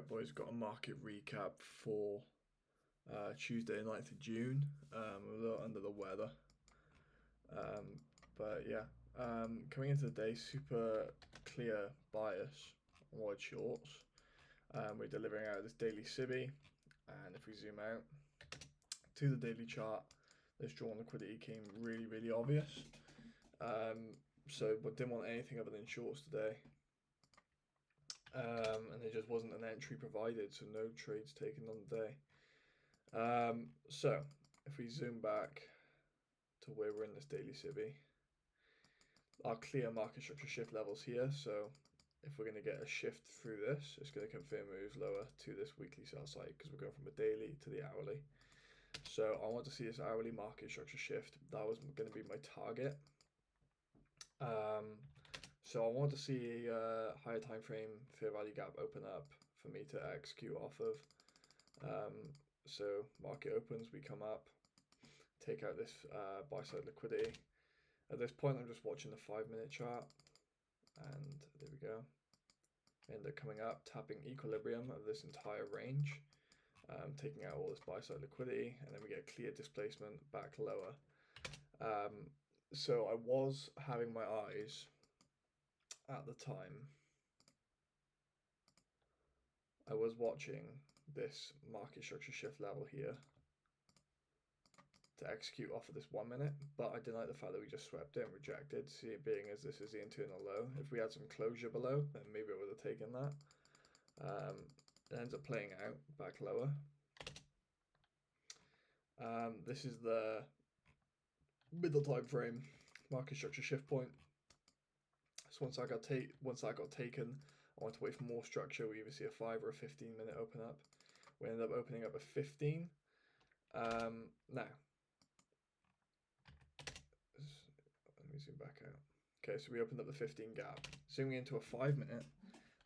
Alright boys, got a market recap for Tuesday 9th of June. I'm a little under the weather. But yeah, coming into the day, super clear bias on wide shorts. We're delivering out this daily SIBI, and if we zoom out to the daily chart, this drawn liquidity came really obvious. But didn't want anything other than shorts today. And there just wasn't an entry provided, so no trades taken on the day. So if we zoom back to where we're in this daily SIBI, our clear market structure shift levels here. So if we're going to get a shift through this, it's going to confirm moves lower to this weekly sell side because we're going from a daily to the hourly. So I want to see this hourly market structure shift. That was going to be my target. So I want to see a higher time frame fair value gap open up for me to execute off of. So market opens, we come up, take out this buy side liquidity. At this point, I'm just watching the 5-minute chart, and there we go. End up coming up, tapping equilibrium of this entire range, taking out all this buy side liquidity, and then we get clear displacement back lower. So I was having my eyes at the time. I was watching this market structure shift level here to execute off of this 1 minute, but I didn't like the fact that we just swept it and rejected, see it being as this is the internal low. If we had some closure below, then maybe I would have taken that. It ends up playing out back lower. This is the middle time frame market structure shift point. So once that got taken, I want to wait for more structure. We either see a 5 or a 15-minute open up. We ended up opening up a 15. Now, let me zoom back out. Okay, so we opened up the 15 gap. Zooming into a 5-minute,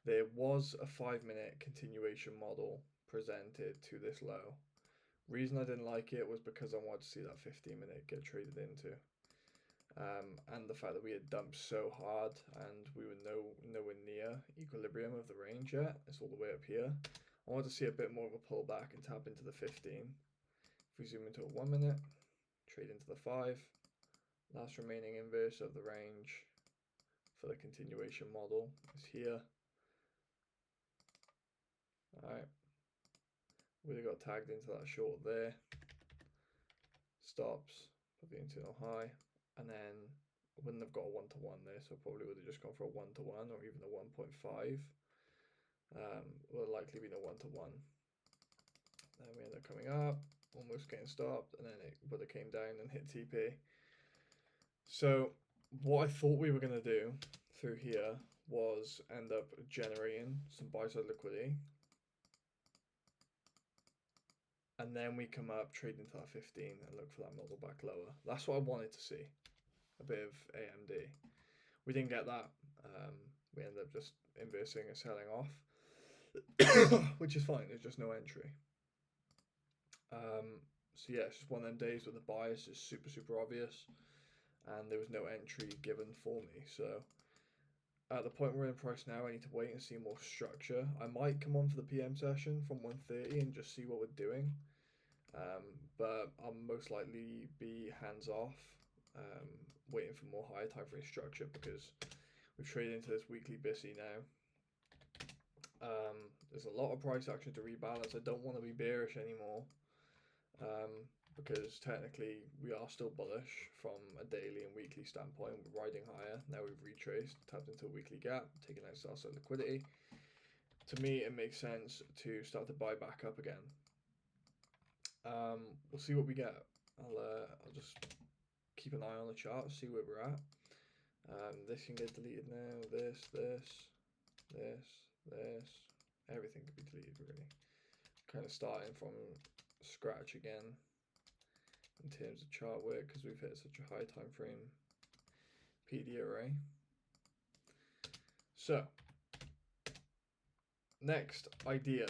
there was a 5-minute continuation model presented to this low. Reason I didn't like it was because I wanted to see that 15-minute get traded into. And the fact that we had dumped so hard and we were nowhere near equilibrium of the range yet. It's all the way up here. I want to see a bit more of a pullback and tap into the 15. If we zoom into a 1 minute, trade into the 5. Last remaining inverse of the range for the continuation model is here. Alright. We got tagged into that short there. Stops for the internal high. And then I wouldn't have got a 1-to-1 there, so probably would have just gone for a 1-to-1 or even a 1.5. Would have likely been a 1-to-1. Then we end up coming up, almost getting stopped, and then it would have came down and hit TP. So what I thought we were going to do through here was end up generating some buy side liquidity. And then we come up, trade into that 15 and look for that model back lower. That's what I wanted to see. A bit of AMD. We didn't get that. We ended up just inversing and selling off, which is fine. There's just no entry. So yeah, it's just one of them days where the bias is super obvious, and there was no entry given for me. So at the point we're in price now, I need to wait and see more structure. I might come on for the PM session from 1:30 and just see what we're doing. But I'll most likely be hands off, waiting for more higher time frame structure because we've traded into this weekly BISI now. There's a lot of price action to rebalance. I don't want to be bearish anymore, because technically we are still bullish from a daily and weekly standpoint. We're riding higher. Now we've retraced, tapped into a weekly gap, taking out sell side liquidity. To me, it makes sense to start to buy back up again. We'll see what we get. I'll just keep an eye on the chart, see where we're at. This can get deleted now. This, everything can be deleted really. Kind of starting from scratch again in terms of chart work because we've hit such a high time frame PD array. So next idea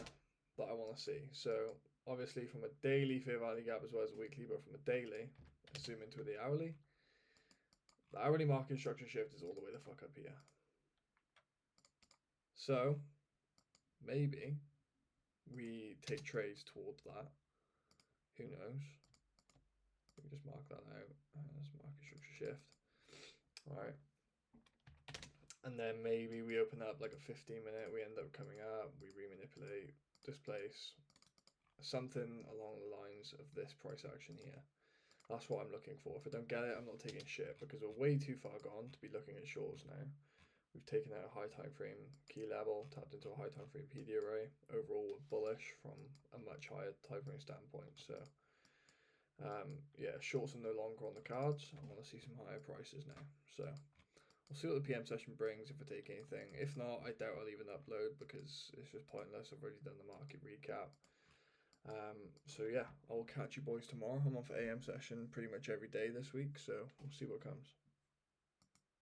that I want to see. So obviously from a daily fair value gap as well as a weekly, but from a daily, let's zoom into the hourly. The hourly market structure shift is all the way the fuck up here. So maybe we take trades towards that. Who knows? We can just mark that out as market structure shift. All right. And then maybe we open up like a 15-minute, we end up coming up, we remanipulate, displace, something along the lines of this price action here. That's what I'm looking for. If I don't get it, I'm not taking shit, because we're way too far gone to be looking at shorts now. We've taken out a high time frame key level, tapped into a high time frame PD array. Overall, we're bullish from a much higher time frame standpoint. So, yeah, shorts are no longer on the cards. I want to see some higher prices now. So, we'll see what the PM session brings if I take anything. If not, I doubt I'll even upload because it's just pointless. I've already done the market recap. So yeah, I'll catch you boys tomorrow. I'm on for AM session pretty much every day this week, so we'll see what comes.